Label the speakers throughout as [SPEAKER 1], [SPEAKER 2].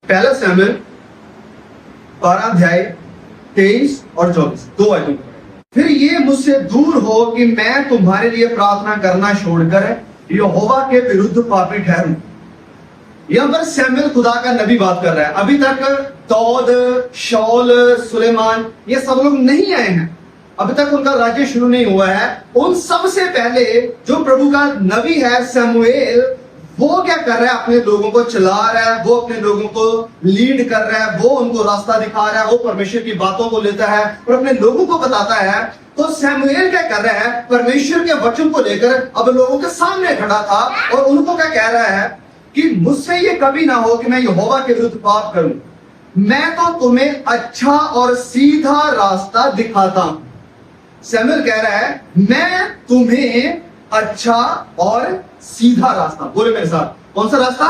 [SPEAKER 1] पहला सैमुएल 12 अध्याय 23 और 24 दो आयतों। फिर ये मुझसे दूर हो कि मैं तुम्हारे लिए प्रार्थना करना छोड़कर यहोवा के विरुद्ध पापी ठहरूं। यहां पर सैमुएल खुदा का नबी बात कर रहा है। अभी तक दाऊद, शाऊल, सुलेमान ये सब लोग नहीं आए हैं, अभी तक उनका राज्य शुरू नहीं हुआ है। उन सबसे पहले जो प्रभु का नबी है सैमुएल, वो क्या कर रहा है? अपने लोगों को चला रहा है, वो अपने लोगों को लीड कर रहा है, वो उनको रास्ता दिखा रहा है, वो परमेश्वर की बातों को लेता है और अपने लोगों को बताता है। तो सैमुएल क्या कर रहा है? परमेश्वर के वचन को लेकर अब लोगों के सामने खड़ा था और उनको क्या कह रहा है कि मुझसे ये कभी ना हो कि मैं यहोवा के विरुद्ध पाप करूं। मैं तो तुम्हें अच्छा और सीधा रास्ता दिखाता हूं। सैमुएल कह रहा है मैं तुम्हें अच्छा और सीधा रास्ता, बोले मेरे साथ, कौन सा रास्ता?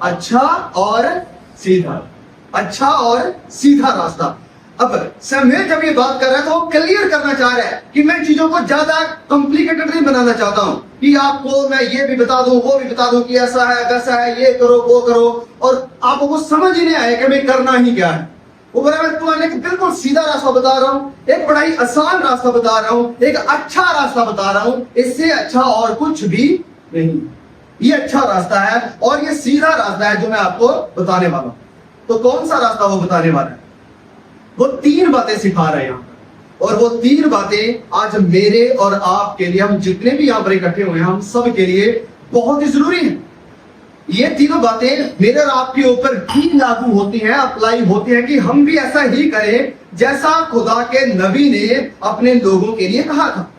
[SPEAKER 1] अच्छा और सीधा, अच्छा और सीधा रास्ता। अब सैमुएल जब ये बात कर रहा है तो वो क्लियर करना चाह रहा है कि मैं चीजों को ज्यादा कॉम्प्लिकेटेड नहीं बनाना चाहता हूं कि आपको मैं ये भी बता दूं, वो भी बता दूं कि ऐसा है वैसा है, ये करो वो करो और आपको कुछ समझ ही नहीं आए कि मैं करना ही क्या है। वो बोला मैं तुम्हारे बिल्कुल सीधा रास्ता बता रहा हूँ, एक बड़ा ही आसान रास्ता बता रहा हूँ, एक अच्छा रास्ता बता रहा हूँ, इससे अच्छा और कुछ भी नहीं। ये अच्छा रास्ता है और ये सीधा रास्ता है जो मैं आपको बताने वाला हूं। तो कौन सा रास्ता वो बताने वाला है? वो 3 बातें सिखा रहे हैं यहाँ पर, और वो 3 बातें आज मेरे और आपके लिए, हम जितने भी यहाँ पर इकट्ठे हुए हैं, हम सब के लिए बहुत ही जरूरी है। ये तीनों बातें मेरे और आपके ऊपर भी लागू होती हैं, अप्लाई होती हैं कि हम भी ऐसा ही करें जैसा खुदा के नबी ने अपने लोगों के लिए कहा था।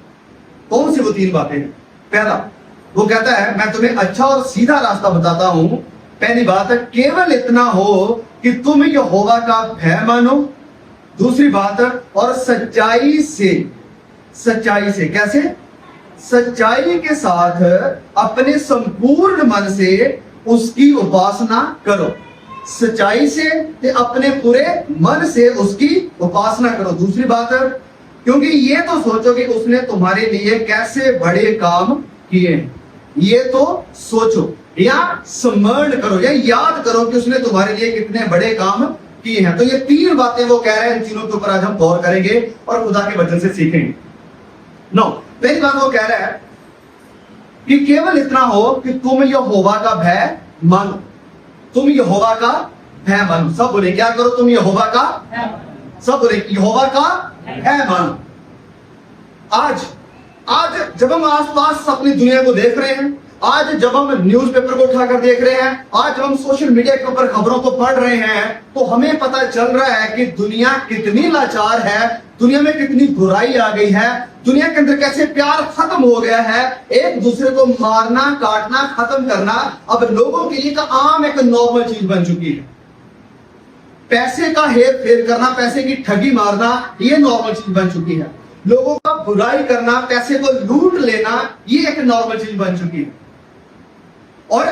[SPEAKER 1] कौन सी वो 3 बातें? पहला, वो कहता है मैं तुम्हें अच्छा और सीधा रास्ता बताता हूं। पहली बात है केवल इतना हो कि तुम यहोवा का भय मानो। दूसरी बात, और सच्चाई से कैसे? सच्चाई के साथ अपने संपूर्ण मन से उसकी उपासना करो। सच्चाई से अपने पूरे मन से उसकी उपासना करो। दूसरी बात, क्योंकि ये तो सोचो कि उसने तुम्हारे लिए कैसे बड़े काम किए हैं। ये तो सोचो या स्मरण करो या याद करो कि उसने तुम्हारे लिए कितने बड़े काम किए हैं। तो ये 3 बातें वो कह रहे हैं, इन तीनों के ऊपर आज हम गौर करेंगे और खुदा के वचन से सीखेंगे। पहली बात वो कह रहा है कि केवल इतना हो कि तुम यहोवा का भय मानो। तुम यहोवा का भय मानो। सब बोले क्या करो? तुम यहोवा का, सब बोले यहोवा का भय मानो। आज जब हम आसपास अपनी दुनिया को देख रहे हैं, आज जब हम न्यूज़पेपर को उठाकर देख रहे हैं, आज जब हम सोशल मीडिया के ऊपर खबरों को पढ़ रहे हैं, तो हमें पता चल रहा है कि दुनिया कितनी लाचार है, दुनिया में कितनी बुराई आ गई है, दुनिया के अंदर कैसे प्यार खत्म हो गया है, एक दूसरे को मारना, काटना, खत्म करना अब लोगों के लिए आम एक नॉर्मल चीज बन चुकी है। पैसे का हेर फेर करना, पैसे की ठगी मारना, ये नॉर्मल चीज बन चुकी है। लोगों का बुराई करना, पैसे को लूट लेना, ये एक नॉर्मल चीज बन चुकी है। और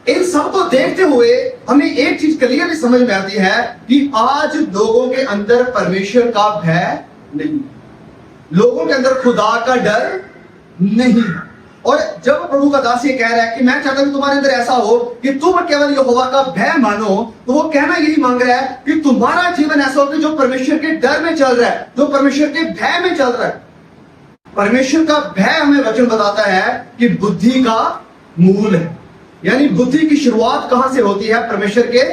[SPEAKER 1] इन सब को देखते हुए हमें एक चीज क्लियरली समझ में आती है कि आज लोगों के अंदर परमेश्वर का भय नहीं, लोगों के अंदर खुदा का डर नहीं। और जब प्रभु का दास ये कह रहा है कि मैं चाहता हूं तुम्हारे अंदर ऐसा हो कि तुम केवल यहोवा का भय मानो, तो वो कहना यही मांग रहा है कि तुम्हारा जीवन ऐसा हो कि जो परमेश्वर के डर में चल रहा है, जो परमेश्वर के भय में चल रहा है। परमेश्वर का भय हमें वचन बताता है कि बुद्धि का मूल है, यानी बुद्धि की शुरुआत कहां से होती है? परमेश्वर के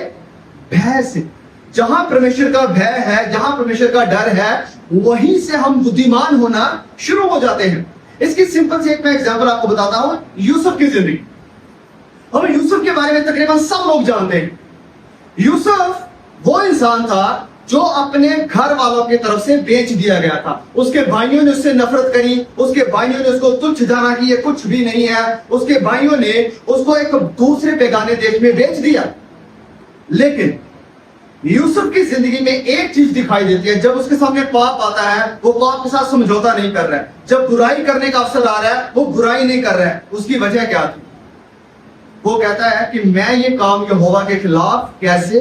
[SPEAKER 1] भय से। जहां परमेश्वर का भय है, जहां परमेश्वर का डर है, वहीं से हम बुद्धिमान होना शुरू हो जाते हैं। इसकी सिंपल से एक मैं एग्जांपल आपको बताता हूं, यूसुफ की जिंदगी। हम यूसुफ के बारे में तकरीबन सब लोग जानते हैं। यूसुफ वो इंसान था जो अपने घर वालों की तरफ से बेच दिया गया था। उसके भाइयों ने उससे नफरत करी, उसके भाइयों ने उसको तुच्छ जाना कि ये कुछ भी नहीं है, उसके भाइयों ने उसको एक दूसरे बेगाने देश में बेच दिया। लेकिन यूसुफ की जिंदगी में एक चीज दिखाई देती है, जब उसके सामने पाप आता है, वो पाप के साथ समझौता नहीं कर रहा है। जब बुराई करने का अवसर आ रहा है, वो बुराई नहीं कर रहा है। उसकी वजह क्या थी? वो कहता है कि मैं ये काम यहोवा के खिलाफ कैसे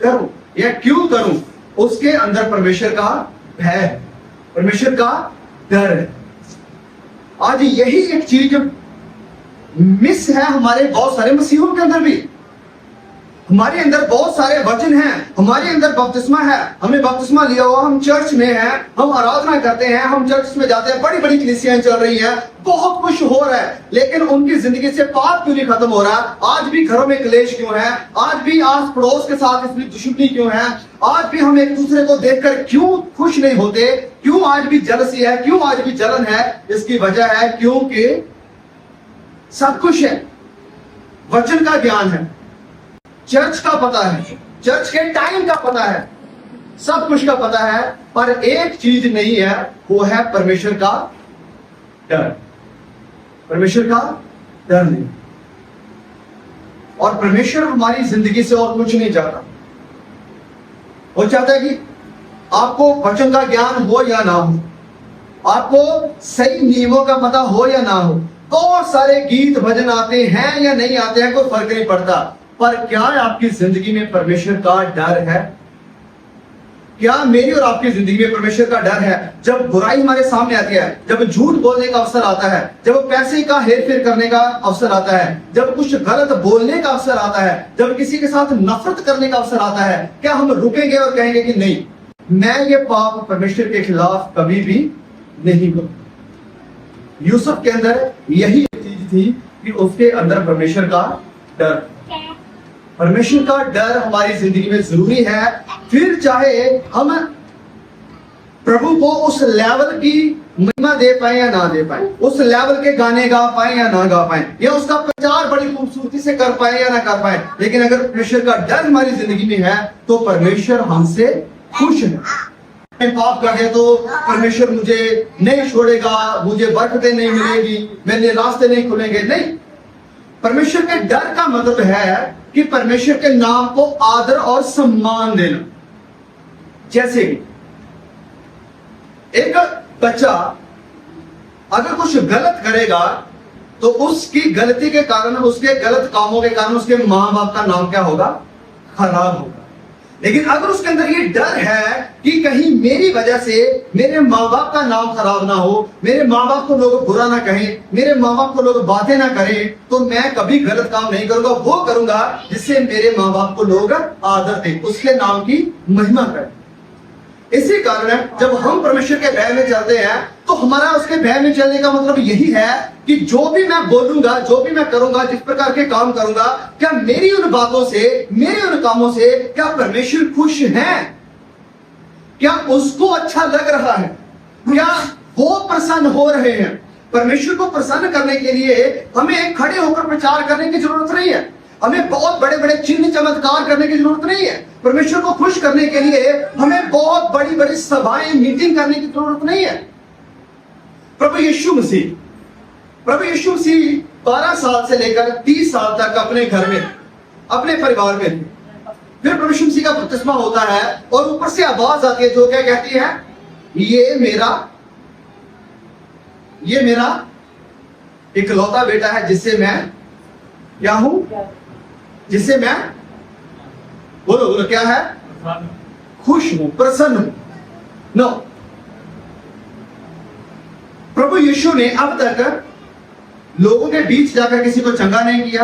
[SPEAKER 1] करूं या क्यों करूं। उसके अंदर परमेश्वर का भय, परमेश्वर का डर है। आज यही एक चीज मिस है हमारे बहुत सारे मसीहों के अंदर भी। हमारे अंदर बहुत सारे वचन हैं, हमारे अंदर बपतिस्मा है, हमने बपतिस्मा लिया हुआ, हम चर्च में हैं, हम आराधना करते हैं, हम चर्च में जाते हैं, बड़ी बड़ी कलीसियाएं चल रही हैं, बहुत कुछ हो रहा है, लेकिन उनकी जिंदगी से पाप क्यों नहीं खत्म हो रहा? आज भी घरों में क्लेश क्यों है? आज भी आस पड़ोस के साथ इतनी दुश्मनी क्यों है? आज भी हम एक दूसरे को देखकर क्यों खुश नहीं होते? क्यों आज भी जलसी है? क्यों आज भी जलन है? इसकी वजह है क्योंकि सब कुछ है, वचन का ज्ञान है, चर्च का पता है, चर्च के टाइम का पता है, सब कुछ का पता है, पर एक चीज नहीं है, वो है परमेश्वर का डर। परमेश्वर का डर नहीं। और परमेश्वर हमारी जिंदगी से और कुछ नहीं चाहता। वो चाहता है कि आपको वचन का ज्ञान हो या ना हो, आपको सही नियमों का पता हो या ना हो, बहुत सारे गीत भजन आते हैं या नहीं आते हैं, कोई फर्क नहीं पड़ता, पर क्या आपकी जिंदगी में परमेश्वर का डर है? क्या मेरी और आपकी जिंदगी में परमेश्वर का डर है? जब बुराई हमारे सामने आती है, जब झूठ बोलने का अवसर आता है, जब पैसे का हेर फेर करने का अवसर आता है, जब कुछ गलत बोलने का अवसर आता है, जब किसी के साथ नफरत करने का अवसर आता है, क्या हम रुकेंगे और कहेंगे कि नहीं, मैं ये पाप परमेश्वर के खिलाफ कभी भी नहीं करूंगा? यूसुफ के अंदर यही चीज थी कि उसके अंदर परमेश्वर का डर। परमेश्वर का डर हमारी जिंदगी में जरूरी है, फिर चाहे हम प्रभु को उस लेवल की महिमा दे पाए या ना दे पाए, उस लेवल के गाने गा पाए या ना गा पाए, या उसका प्रचार बड़ी खूबसूरती से कर पाए या ना कर पाए, लेकिन अगर परमेश्वर का डर हमारी जिंदगी में है तो परमेश्वर हमसे खुश है। मैं पाप कर दे तो परमेश्वर मुझे नहीं छोड़ेगा, मुझे बरकतें नहीं मिलेगी, मेरे रास्ते नहीं खुलेंगे, नहीं। परमेश्वर के डर का मतलब है कि परमेश्वर के नाम को आदर और सम्मान देना। जैसे कि एक बच्चा अगर कुछ गलत करेगा तो उसकी गलती के कारण, उसके गलत कामों के कारण उसके मां बाप का नाम क्या होगा? खराब होगा। लेकिन अगर उसके अंदर ये डर है कि कहीं मेरी वजह से मेरे माँ बाप का नाम खराब ना हो, मेरे माँ बाप को लोग बुरा ना कहें, मेरे माँ बाप को लोग बातें ना करें, तो मैं कभी गलत काम नहीं करूंगा, वो करूंगा जिससे मेरे माँ बाप को लोग आदर दें, उसके नाम की महिमा करें। इसी कारण जब हम परमेश्वर के भय में चलते हैं तो हमारा उसके भय में चलने का मतलब यही है कि जो भी मैं बोलूंगा, जो भी मैं करूंगा, जिस प्रकार के काम करूंगा, क्या मेरी उन बातों से, मेरे उन कामों से क्या परमेश्वर खुश है? क्या उसको अच्छा लग रहा है? क्या वो प्रसन्न हो रहे हैं? परमेश्वर को प्रसन्न करने के लिए हमें खड़े होकर प्रचार करने की जरूरत नहीं है, हमें बहुत बड़े बड़े चिन्ह चमत्कार करने की जरूरत नहीं है। परमेश्वर को खुश करने के लिए हमें बहुत बड़ी बड़ी सभाएं, मीटिंग करने की जरूरत नहीं है। प्रभु यीशु मसीह 12 साल से लेकर 30 साल तक अपने घर में, अपने परिवार में थे। फिर प्रभु यीशु मसीह का बपतिस्मा होता है और ऊपर से आवाज आती है जो क्या कहती है? ये मेरा इकलौता बेटा है जिससे मैं क्या हूं? जिससे मैं, बोलो क्या है? खुश हूं, प्रसन्न हूं। नो, प्रभु यीशु ने अब तक लोगों के बीच जाकर किसी को चंगा नहीं किया,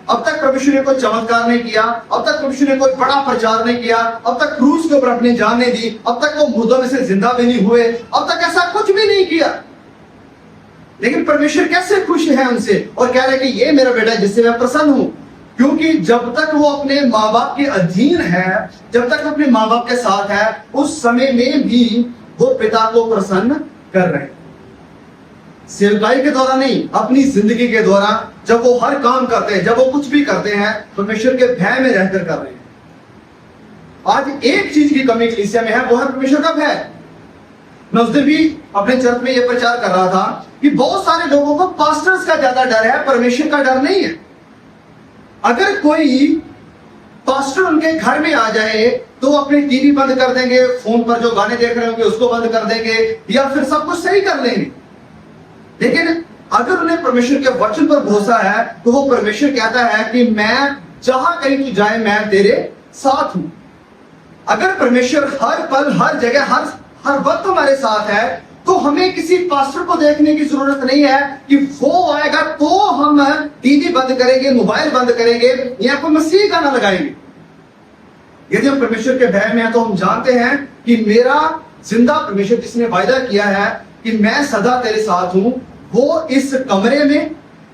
[SPEAKER 1] अब तक प्रभु यीशु ने कोई चमत्कार नहीं किया, अब तक प्रभु यीशु ने कोई बड़ा प्रचार नहीं किया, अब तक क्रूस के ऊपर अपनी जान नहीं दी, अब तक वो मुर्दों में से जिंदा भी नहीं हुए, अब तक ऐसा कुछ भी नहीं किया। लेकिन परमेश्वर कैसे खुश है उनसे और कह रहे कि ये मेरा बेटा है जिससे मैं प्रसन्न हूं, क्योंकि जब तक वो अपने माँ बाप के अधीन है, जब तक अपने माँ बाप के साथ है, उस समय में भी वो पिता को प्रसन्न कर रहे हैं। सेवकाई के द्वारा नहीं, अपनी जिंदगी के द्वारा जब वो हर काम करते हैं, जब वो कुछ भी करते हैं, परमेश्वर के भय में रहकर कर रहे हैं। आज एक चीज की कमी कलीसिया में है, वो है परमेश्वर का भय। मैं उस दिन भी अपने चर्च में यह प्रचार कर रहा था कि बहुत सारे लोगों को पास्टर्स का ज्यादा डर है, परमेश्वर का डर नहीं है। अगर कोई पास्टर उनके घर में आ जाए तो अपनी टीवी बंद कर देंगे, फोन पर जो गाने देख रहे होंगे उसको बंद कर देंगे, या फिर सब कुछ सही कर लेंगे। लेकिन अगर उन्हें परमेश्वर के वचन पर भरोसा है तो वो परमेश्वर कहता है कि मैं जहां कहीं तू जाए मैं तेरे साथ हूं। अगर परमेश्वर हर पल, हर जगह, हर वक्त हमारे साथ है तो हमें किसी पास्टर को देखने की जरूरत नहीं है कि वो आएगा तो हम टीवी बंद करेंगे, मोबाइल बंद करेंगे या कोई मसीह गाना लगाएंगे। यदि हम परमेश्वर के भय में हैं तो हम जानते हैं कि मेरा जिंदा परमेश्वर जिसने वायदा किया है कि मैं सदा तेरे साथ हूं, वो इस कमरे में,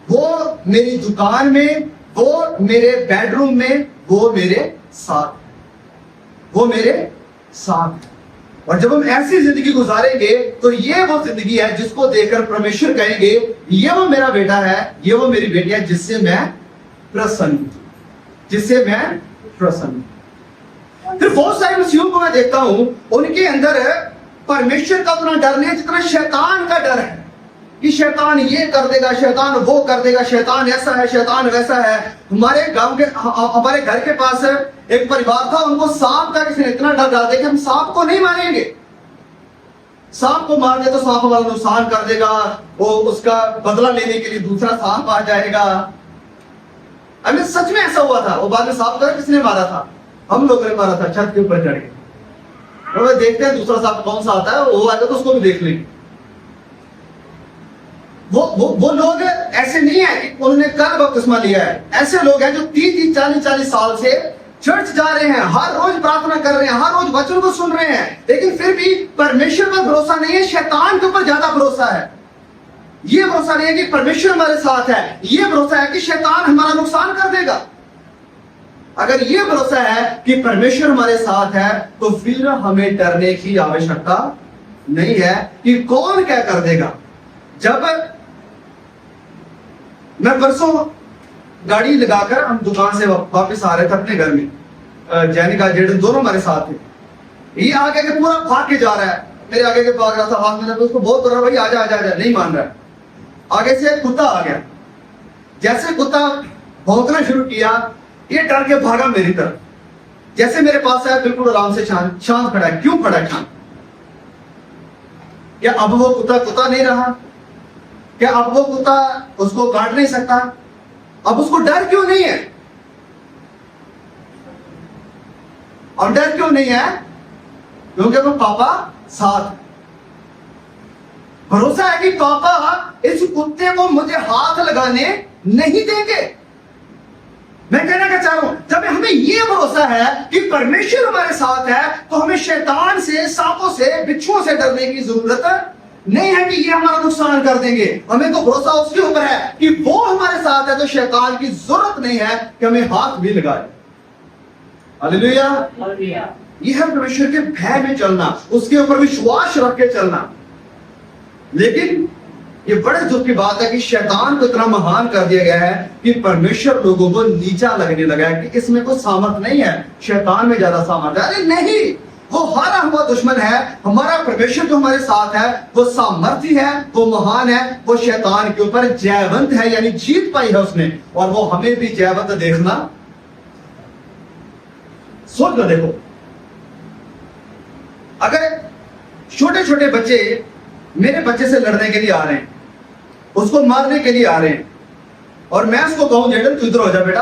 [SPEAKER 1] वो मेरी दुकान में, वो मेरे बेडरूम में, वो मेरे साथ, वो मेरे साथ। और जब हम ऐसी जिंदगी गुजारेंगे तो ये वो जिंदगी है जिसको देखकर परमेश्वर कहेंगे ये वो मेरा बेटा है, ये वो मेरी बेटी है जिससे मैं प्रसन्न हूं, जिससे मैं प्रसन्न हूं। फिर बहुत सारे मसीहों को मैं देखता हूं, उनके अंदर परमेश्वर का उतना डर नहीं जितना शैतान का डर है कि शैतान ये कर देगा, शैतान वो कर देगा, शैतान ऐसा है, शैतान वैसा है। हमारे गांव के, हमारे घर के पास एक परिवार था, उनको सांप का किसी ने इतना डर डाल दिया कि हम सांप को नहीं मारेंगे, सांप को मार दे तो सांप हमारा नुकसान कर देगा, वो उसका बदला लेने के लिए दूसरा सांप आ जाएगा। अभी सच में ऐसा हुआ था। वो बाद में सांप का किसने मारा था? हम लोगों ने मारा था, छत के ऊपर चढ़ के। और देखते हैं दूसरा सांप कौन सा आता है, वो आएगा तो उसको भी देख लेंगे। वो लोग ऐसे नहीं है कि उन्होंने कल बपतिस्मा लिया है। ऐसे लोग हैं जो 30 40 साल से चर्च जा रहे हैं, हर रोज प्रार्थना कर रहे हैं, हर रोज वचन को सुन रहे हैं, लेकिन फिर भी परमेश्वर पर भरोसा नहीं है, शैतान के ऊपर ज्यादा भरोसा है। ये भरोसा नहीं है कि परमेश्वर हमारे साथ है, ये भरोसा है कि शैतान हमारा नुकसान कर देगा। अगर ये भरोसा है कि परमेश्वर हमारे साथ है तो फिर हमें डरने की आवश्यकता नहीं है कि कौन क्या कर देगा। जब मैं परसों गाड़ी लगाकर हम दुकान से वापस आ रहे थे अपने घर में, जैनिका जेडन दोनों हमारे साथ थे। ये आगे के पूरा भाग के जा रहा है, मेरे आगे के भाग रहा था, हाथ में उसको बहुत कर रहा, भाई आजा आजा आजा, नहीं मान रहा है। आगे से एक कुत्ता आ गया, जैसे कुत्ता भौंकना शुरू किया, ये डर के भागा मेरी तरफ। जैसे मेरे पास आया बिल्कुल आराम से शांत खड़ा है। क्यों खड़ा है शांत? क्या अब वो कुत्ता नहीं रहा? क्या अब वो कुत्ता उसको काट नहीं सकता? अब उसको डर क्यों नहीं है? और डर क्यों नहीं है? क्योंकि वो पापा साथ, भरोसा है कि पापा इस कुत्ते को मुझे हाथ लगाने नहीं देंगे। मैं कहना क्या चाह रहा हूं, जब हमें यह भरोसा है कि परमेश्वर हमारे साथ है तो हमें शैतान से, सांपों से, बिच्छुओं से डरने की जरूरत नहीं है कि ये हमारा नुकसान कर देंगे। हमें तो भरोसा उसके ऊपर है कि वो हमारे साथ है, तो शैतान की जरूरत नहीं है कि हमें हाथ भी लगाए। हालेलुया। यह है परमेश्वर के भय में चलना, उसके ऊपर विश्वास रख के चलना। लेकिन ये बड़े दुख की बात है कि शैतान को इतना महान कर दिया गया है कि परमेश्वर लोगों को नीचा लगने लगा है कि इसमें कोई सामर्थ नहीं है, शैतान में ज्यादा सामर्थ है। अरे नहीं, वो हारा हुआ दुश्मन है। हमारा परमेश्वर जो हमारे साथ है वो सामर्थी है, वो महान है, वो शैतान के ऊपर जयवंत है, यानी जीत पाई है उसने। और वो हमें भी जयवंत देखना। सोच लो, देखो, अगर छोटे छोटे बच्चे मेरे बच्चे से लड़ने के लिए आ रहे हैं, उसको मारने के लिए आ रहे हैं, और मैं उसको कहूं जेडन तू इधर हो जा बेटा,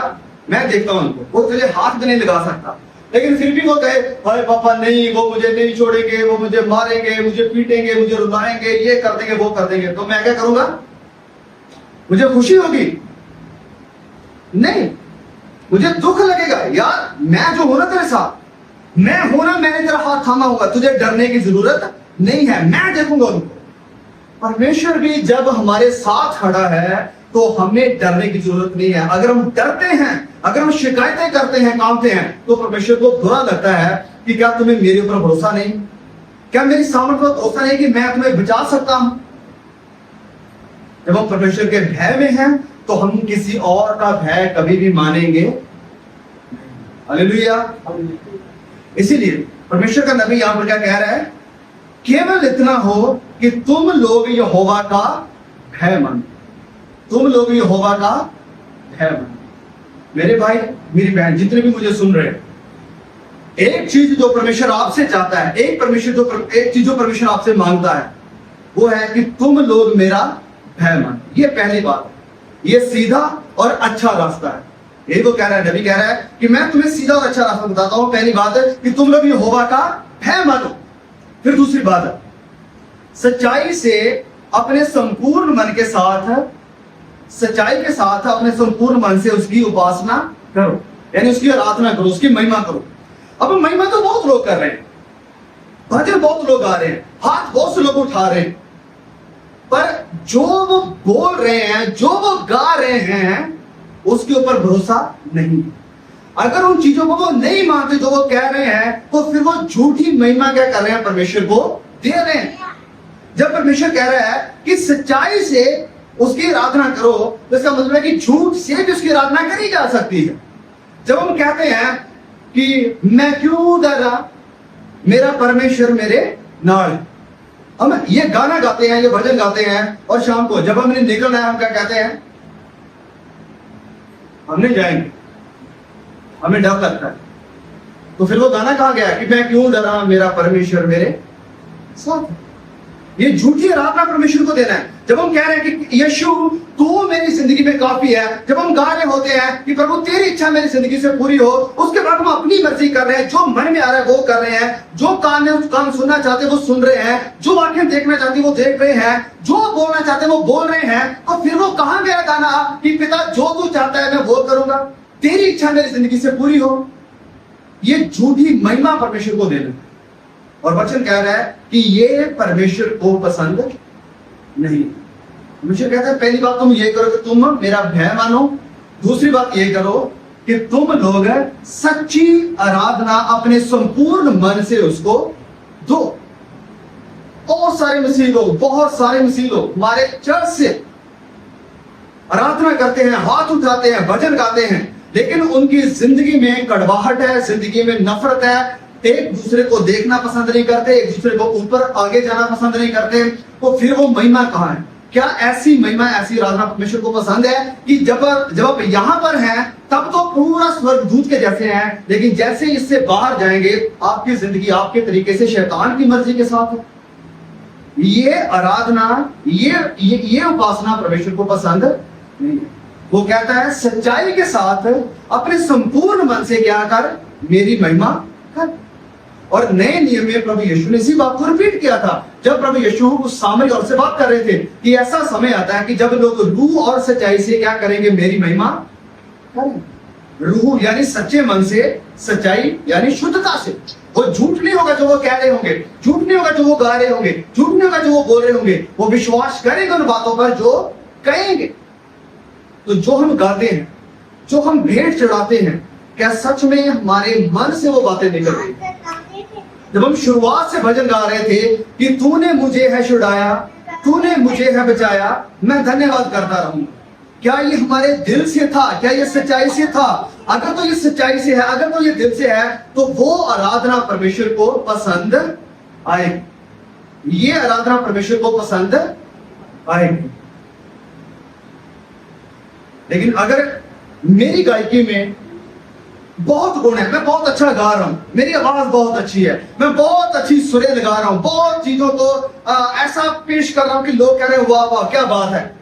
[SPEAKER 1] मैं देखता हूं उनको, वो तुझे हाथ भी नहीं लगा सकता, लेकिन फिर भी वो कहे अरे पापा नहीं, वो मुझे नहीं छोड़ेंगे, वो मुझे मारेंगे, मुझे पीटेंगे, मुझे रुलाएंगे, ये कर देंगे, वो कर देंगे, तो मैं क्या करूंगा? मुझे खुशी होगी? नहीं, मुझे दुख लगेगा। यार मैं जो हूं ना तेरे साथ, मैं हूं ना, मैंने तेरा हाथ थामा होगा, तुझे डरने की जरूरत नहीं है, मैं देखूंगा उनको। परमेश्वर भी जब हमारे साथ खड़ा है तो हमें डरने की जरूरत नहीं है। अगर हम डरते हैं, अगर हम शिकायतें करते हैं, कांपते हैं, तो परमेश्वर को बुरा लगता है कि क्या तुम्हें मेरे ऊपर भरोसा नहीं, क्या मेरी सामर्थ्य पर भरोसा नहीं कि मैं तुम्हें बचा सकता हूं। जब हम परमेश्वर के भय में हैं तो हम किसी और का भय कभी भी मानेंगे। हालेलुया। इसीलिए परमेश्वर का नबी यहां पर क्या कह रहा है? केवल इतना हो कि तुम लोग यहोवा का भय मानो, तुम लोग यहोवा का भय मानो। मेरे भाई, मेरी बहन, जितने भी मुझे सुन रहे हैं, एक चीज जो परमेश्वर आपसे चाहता है, एक चीज जो परमेश्वर आपसे मांगता है, वो है कि तुम लोग मेरा भय मानो। ये पहली बात है, ये सीधा और अच्छा रास्ता है। यही वो कह रहा है, नबी कह रहा है कि मैं तुम्हें सीधा और अच्छा रास्ता बताता हूं। पहली बात है कि तुम लोग यहोवा का भय मानो। फिर दूसरी बात है, सच्चाई से अपने संपूर्ण मन के साथ, सच्चाई के साथ अपने संपूर्ण मन से उसकी उपासना करो, यानी उसकी आराधना करो, उसकी महिमा करो। अब महिमा तो बहुत लोग कर रहे हैं, भजन बहुत लोग गा रहे हैं, हाथ बहुत से लोग उठा रहे हैं, पर जो वो बोल रहे हैं, जो वो गा रहे हैं, उसके ऊपर भरोसा नहीं। अगर उन चीजों को वो नहीं मानते जो वो कह रहे हैं, तो फिर वो झूठी महिमा क्या कर रहे हैं, परमेश्वर को दे रहे हैं। जब परमेश्वर कह रहा है कि सच्चाई से उसकी आराधना करो, तो इसका मतलब है कि झूठ से भी उसकी आराधना करी जा सकती है। जब हम कहते हैं कि मैं क्यों डर रहा, मेरा परमेश्वर मेरे नाल, हम ये गाना गाते हैं, ये भजन गाते हैं, और शाम को जब हमने निकलना है, हम क्या कहते हैं, हम नहीं जाएंगे, हमें डर लगता है। तो फिर वो गाना कहाँ गया कि मैं क्यों डरा, मेरा परमेश्वर मेरे साथ। ये झूठी आराधना परमेश्वर को देना है। जब हम कह रहे हैं कि यीशु तू मेरी जिंदगी में काफी है, जब हम गा रहे होते हैं कि प्रभु तेरी इच्छा मेरी जिंदगी से पूरी हो, उसके बाद हम अपनी मर्जी कर रहे हैं, जो मन में आ रहा है वो कर रहे हैं, जो कान सुनना चाहते वो सुन रहे हैं, जो आंखें देखना चाहती वो देख रहे हैं, जो बोलना चाहते वो बोल रहे हैं, तो फिर वो कहां गया गाना कि पिता जो तू चाहता है मैं वो करूंगा, तेरी इच्छा मेरी जिंदगी से पूरी हो। ये झूठी महिमा परमेश्वर को देना, और वचन कह रहा है कि ये परमेश्वर को पसंद नहीं। परमेश्वर कहता है पहली बात तुम ये करो कि तुम मेरा भय मानो, दूसरी बात ये करो कि तुम लोग सच्ची आराधना अपने संपूर्ण मन से उसको दो। बहुत सारे मसीह लोग हमारे चर्च से आराधना करते हैं, हाथ उठाते हैं, भजन गाते हैं, लेकिन उनकी जिंदगी में कड़वाहट है, जिंदगी में नफरत है, एक दूसरे को देखना पसंद नहीं करते, एक दूसरे को ऊपर आगे जाना पसंद नहीं करते। तो फिर वो महिमा कहाँ है? क्या ऐसी महिमा, ऐसी आराधना परमेश्वर को पसंद है कि जब आप यहां पर हैं तब तो पूरा स्वर्गदूत के जैसे हैं, लेकिन जैसे इससे बाहर जाएंगे आपकी जिंदगी आपके तरीके से शैतान की मर्जी के साथ है। ये आराधना, ये उपासना परमेश्वर को पसंद नहीं है। वो कहता है सच्चाई के साथ अपने संपूर्ण मन से क्या कर, मेरी महिमा कर। और नए नियम में प्रभु यीशु ने इसी बात को रिपीट किया था, जब प्रभु यीशु उस सामरी औरत से बात कर रहे थे कि ऐसा समय आता है कि जब लोग रूह और सच्चाई से क्या करेंगे, मेरी महिमा करेंगे। रूह यानी सच्चे मन से, सच्चाई यानी शुद्धता से। वो झूठ नहीं होगा जो वो कह रहे होंगे, झूठ नहीं होगा जो वो गा रहे होंगे, झूठ नहीं होगा जो वो बोल रहे होंगे, वो विश्वास करेंगे उन बातों पर जो कहेंगे। तो जो हम गाते हैं, जो हम भेंट चढ़ाते हैं, क्या सच में हमारे मन से वो बातें निकल रही? जब हम शुरुआत से भजन गा रहे थे कि तूने मुझे है छुड़ाया, तूने मुझे है बचाया, मैं धन्यवाद करता रहूं, क्या ये हमारे दिल से था? क्या ये सच्चाई से था? अगर तो ये सच्चाई से है, अगर तो ये दिल से है, तो वो आराधना परमेश्वर को पसंद आएगी। ये आराधना परमेश्वर को पसंद आएगी। लेकिन अगर मेरी गायकी में बहुत गुण है, मैं बहुत अच्छा गा रहा हूं, मेरी आवाज बहुत अच्छी है, मैं बहुत अच्छी सुरें लगा रहा हूं, बहुत चीजों को ऐसा पेश कर रहा हूं कि लोग कह रहे हैं वाह वाह क्या बात है,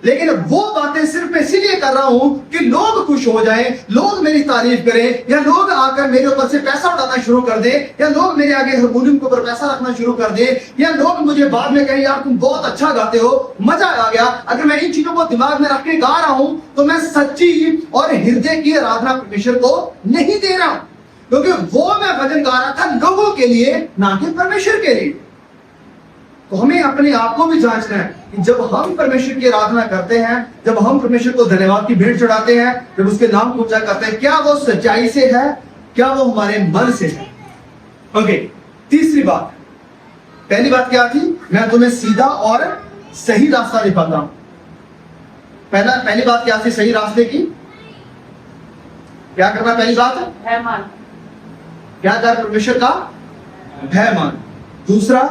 [SPEAKER 1] लेकिन वो बातें सिर्फ इसीलिए कर रहा हूं कि लोग खुश हो जाएं, लोग मेरी तारीफ करें, या लोग आकर मेरे ऊपर से पैसा उठाना शुरू कर दे, या लोग मेरे आगे हारमोनियम के ऊपर पैसा रखना शुरू कर दे, या लोग मुझे बाद में कहें यार तुम बहुत अच्छा गाते हो, मजा आ गया। अगर मैं इन चीजों को दिमाग में रख के गा रहा हूं तो मैं सच्ची और हृदय की आराधना परमेश्वर को नहीं दे रहा हूं, क्योंकि वो मैं भजन गा रहा था लोगों के लिए, ना कि परमेश्वर के लिए। तो हमें अपने आप को भी जांचना है कि जब हम परमेश्वर की आराधना करते हैं, जब हम परमेश्वर को धन्यवाद की भेंट चढ़ाते हैं, जब उसके नाम को ऊंचा करते हैं, क्या वो सच्चाई से है, क्या वो हमारे मन से है? ओके, तीसरी बात, पहली बात क्या थी? मैं तुम्हें सीधा और सही रास्ता दिखाता हूं। पहली बात क्या थी सही रास्ते की? क्या करना? पहली बात
[SPEAKER 2] भय मान,
[SPEAKER 1] क्या कर? परमेश्वर का भय मान। दूसरा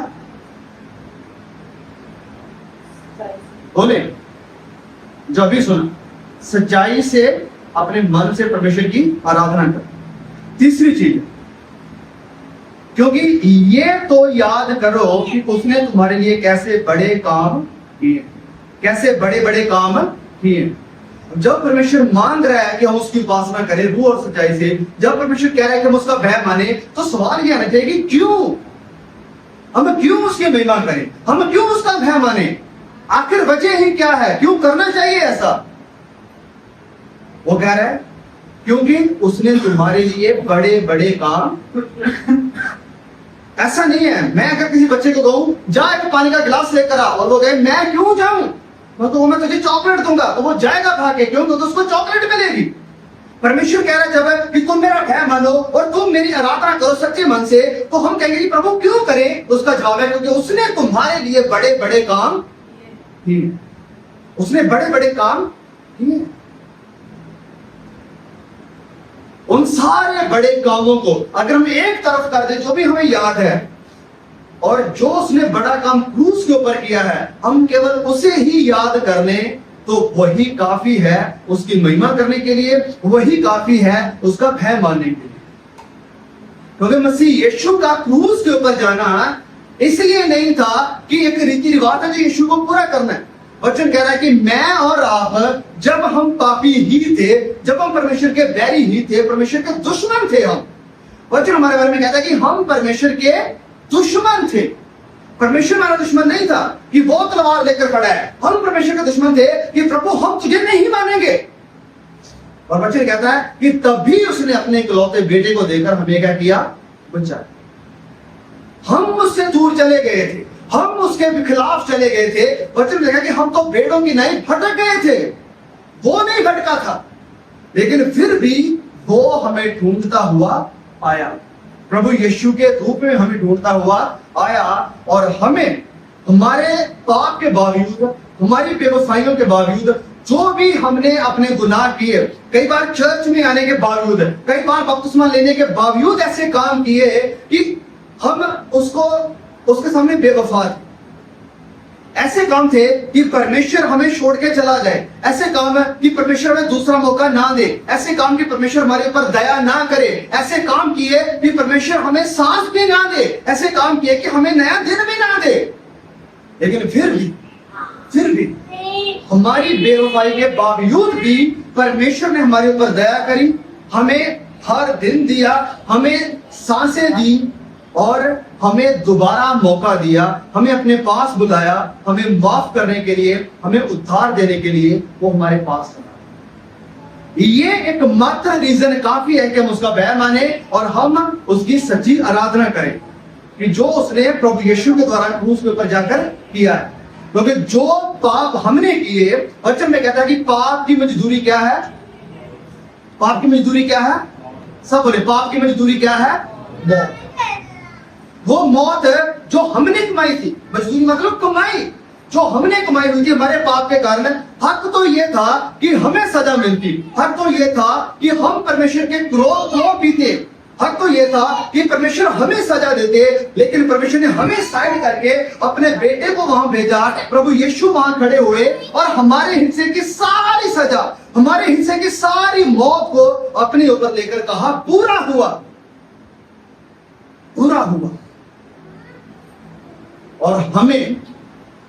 [SPEAKER 1] बोले जो अभी सुना, सच्चाई से अपने मन से परमेश्वर की आराधना कर। तीसरी चीज, क्योंकि ये तो याद करो कि उसने तुम्हारे लिए कैसे बड़े काम किए, कैसे बड़े बड़े काम किए। जब परमेश्वर मांग रहा है कि हम उसकी उपासना करें रूह और सच्चाई से, जब परमेश्वर कह रहा है कि हम उसका भय माने, तो सवाल यह आना चाहिए कि क्यों, हम क्यों उसकी महिमा करें, हम क्यों उसका भय माने, आखिर वजह ही क्या है, क्यों करना चाहिए ऐसा? वो कह रहा है क्योंकि उसने तुम्हारे लिए बड़े बड़े काम। ऐसा नहीं है, मैं अगर किसी बच्चे को कहूं जा एक पानी का गिलास लेकर आ, और वो कहे मैं क्यों जाऊं, तो मैं तुझे चॉकलेट दूंगा, तो वो जाएगा खा के, क्यों, तो उसको चॉकलेट मिलेगी। परमेश्वर कह रहा है जब कि तुम मेरा भय मानो और तुम मेरी आराधना करो सच्चे मन से, तो हम कहेंगे कि प्रभु क्यों करें, तो उसका जवाब है क्योंकि उसने तुम्हारे लिए बड़े बड़े काम किए। उसने बड़े बड़े काम किए। उन सारे बड़े कामों को अगर हम एक तरफ कर दें जो भी हमें याद है, और जो उसने बड़ा काम क्रूस के ऊपर किया है, हम केवल उसे ही याद कर लें, तो वही काफी है उसकी महिमा करने के लिए, वही काफी है उसका भय मानने के लिए। क्योंकि मसीह यीशु का क्रूस के ऊपर जाना इसलिए नहीं था कि एक रीति रिवाज है जो यीशु को पूरा करना है। वचन कह रहा है कि मैं और आप जब हम पापी ही थे, जब हम परमेश्वर के बैरी ही थे, परमेश्वर के दुश्मन थे हम। वचन हमारे बारे में कहता है कि हम परमेश्वर के दुश्मन थे। परमेश्वर हमारा दुश्मन नहीं था कि वो तलवार लेकर खड़ा है, हम परमेश्वर के दुश्मन थे कि प्रभु हम तुझे नहीं मानेंगे। और वचन कहता है कि तभी उसने अपने इकलौते बेटे को देकर हमें क्या किया, बचाया। हम उससे दूर चले गए थे, हम उसके खिलाफ चले गए थे। वचन लिखा कि हम तो भेड़ों की नहीं भटक गए थे, वो नहीं भटका था, लेकिन फिर भी वो हमें ढूंढता हुआ आया। प्रभु यीशु के रूप में हमें ढूंढता हुआ आया, और हमें हमारे पाप के बावजूद, हमारी बेवफाइयों के बावजूद, जो भी हमने अपने गुनाह किए, कई बार चर्च में आने के बावजूद, कई बार बपतिस्मा लेने के बावजूद ऐसे काम किए कि हम उसके सामने बेवफा थे। ऐसे काम थे कि परमेश्वर हमें छोड़ के चला जाए, ऐसे काम है कि परमेश्वर हमें दूसरा मौका ना दे, ऐसे काम कि परमेश्वर हमारे ऊपर दया ना करे, ऐसे काम किए कि परमेश्वर हमें सांस भी ना दे, ऐसे काम किए कि हमें नया दिन भी ना दे। लेकिन फिर भी हमारी बेवफाई के बावजूद भी परमेश्वर ने हमारे ऊपर दया करी, हमें हर दिन दिया, हमें सांसें दी, और हमें दोबारा मौका दिया, हमें अपने पास बुलाया, हमें माफ करने के लिए, हमें उद्धार देने के लिए वो हमारे पास आया। ये एक मात्र रीजन काफी है कि हम उसका भय माने और हम उसकी सच्ची आराधना करें कि जो उसने प्रभु यीशु के द्वारा क्रूस के ऊपर जाकर किया है। क्योंकि जो पाप हमने किए, वचन में कहता है कि पाप की मजदूरी क्या है, पाप की मजदूरी क्या है, सब बोले पाप की मजदूरी क्या है, मौत। वो मौत जो हमने कमाई थी, मजदूरी मतलब कमाई जो हमने कमाई हुई थी हमारे पाप के कारण। हक तो ये था कि हमें सजा मिलती, हक तो ये था कि हम परमेश्वर के क्रोध को पीते, हक तो ये था कि परमेश्वर हमें सजा देते, लेकिन परमेश्वर ने हमें साइड करके अपने बेटे को वहां भेजा। प्रभु यीशु वहां खड़े हुए और हमारे हिस्से की सारी सजा, हमारे हिस्से की सारी मौत को अपने ऊपर लेकर कहा पूरा हुआ, पूरा हुआ। और हमें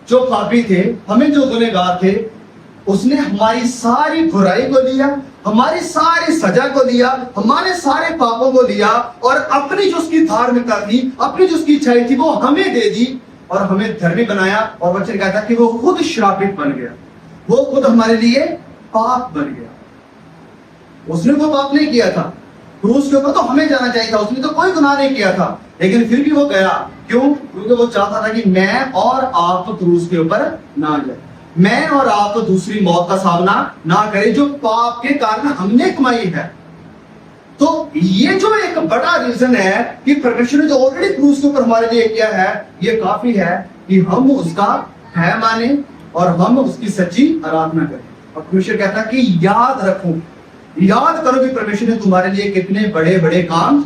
[SPEAKER 1] जो पापी थे, हमें जो गुनहगार थे, उसने हमारी सारी बुराई को लिया, हमारी सारी सजा को लिया, हमारे सारे पापों को लिया, और अपनी जो उसकी धार्मिकता थी, अपनी जो उसकी इच्छाएं थी, वो हमें दे दी और हमें धर्मी बनाया। और वचन कहता कि वो खुद श्रापित बन गया, वो खुद हमारे लिए पाप बन गया। उसने वो पाप नहीं किया था, क्रूस के ऊपर तो हमें जाना चाहिए था, उसने तो कोई गुनाह नहीं किया था, लेकिन फिर भी वो गया। क्यों? क्योंकि वो चाहता था कि मैं और आप क्रूस के ऊपर ना जाए, मैं और आप दूसरी मौत का सामना ना करें जो पाप के कारण हमने कमाई है। तो ये जो एक बड़ा रीजन है कि परमेश्वर ने जो ऑलरेडी क्रूस के ऊपर हमारे लिए किया है, ये काफी है कि हम उसका है माने और हम उसकी सच्ची आराधना करें। और परमेश्वर कहता है कि याद रखो, याद करो कि परमेश्वर ने तुम्हारे लिए कितने बड़े बड़े काम,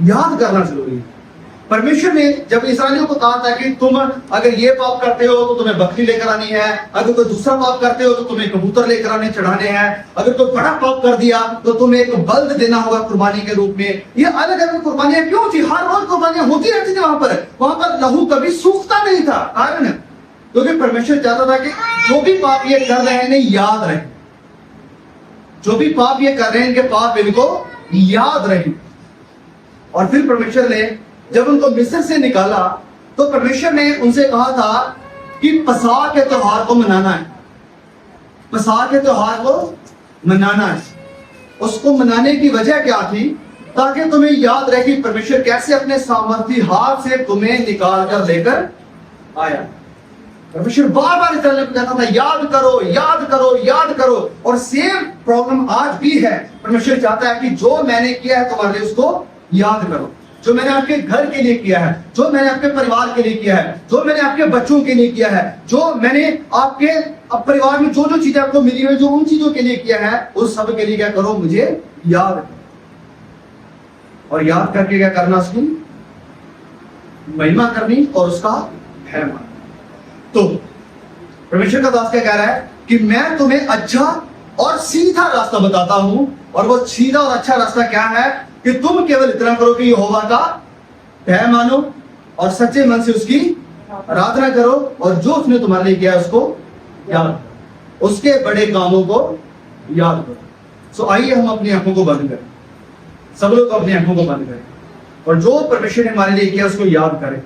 [SPEAKER 1] याद करना जरूरी है। परमेश्वर ने जब इस्राएलियों को कहा था कि तुम अगर ये पाप करते हो तो तुम्हें बकरी लेकर आनी है, अगर कोई दूसरा पाप करते हो तो तुम्हें कबूतर लेकर आने चढ़ाने हैं, अगर कोई बड़ा पाप कर दिया तो तुम्हें एक बल्द देना होगा कुर्बानी के रूप में। ये अलग अलग कुर्बानियां क्यों थी? हर रोज कुर्बानियां होती रहती थी वहां पर लहू कभी सूखता नहीं था। कारण क्योंकि परमेश्वर चाहता था कि जो भी पाप ये कर रहे हैं इन्हें याद रहे, जो भी पाप ये कर रहे हैं इनके पाप इनको याद रहे। और फिर परमेश्वर ने जब उनको मिस्र से निकाला तो परमेश्वर ने उनसे कहा था कि पसाह के त्योहार को मनाना है, पसाह के त्योहार को मनाना है। उसको मनाने की वजह क्या थी? ताकि तुम्हें याद रहे कि परमेश्वर कैसे अपने सामर्थी हाथ से तुम्हें निकाल कर लेकर आया। परमेश्वर बार बार इस्राएलियों को कहता था याद करो, याद करो, याद करो। और सेम प्रॉब्लम आज भी है। परमेश्वर चाहता है कि जो मैंने किया है तुम्हारे लिए उसको याद करो। जो मैंने आपके घर के लिए किया है, जो मैंने आपके परिवार के लिए किया है, जो मैंने आपके बच्चों के लिए किया है, जो मैंने आपके परिवार में जो जो चीजें आपको मिली हुई, जो उन चीजों के लिए किया है, उस सब के लिए क्या करो? मुझे याद करो। और याद करके क्या करना? उसकी महिमा करनी और उसका भय मानना। तो परमेश्वर का दास क्या कह रहा है कि मैं तुम्हें अच्छा और सीधा रास्ता बताता हूं। और वो सीधा और अच्छा रास्ता क्या है? कि तुम केवल इतना करो कि यहोवा का भय मानो और सच्चे मन से उसकी आराधना करो, और जो उसने तुम्हारे लिए किया है उसको याद करो, उसके बड़े कामों को याद करो। सो आइए हम अपनी आंखों को बंद करें, सब लोग अपनी आंखों को बंद करें और जो परमेश्वर ने हमारे लिए किया उसको याद करें।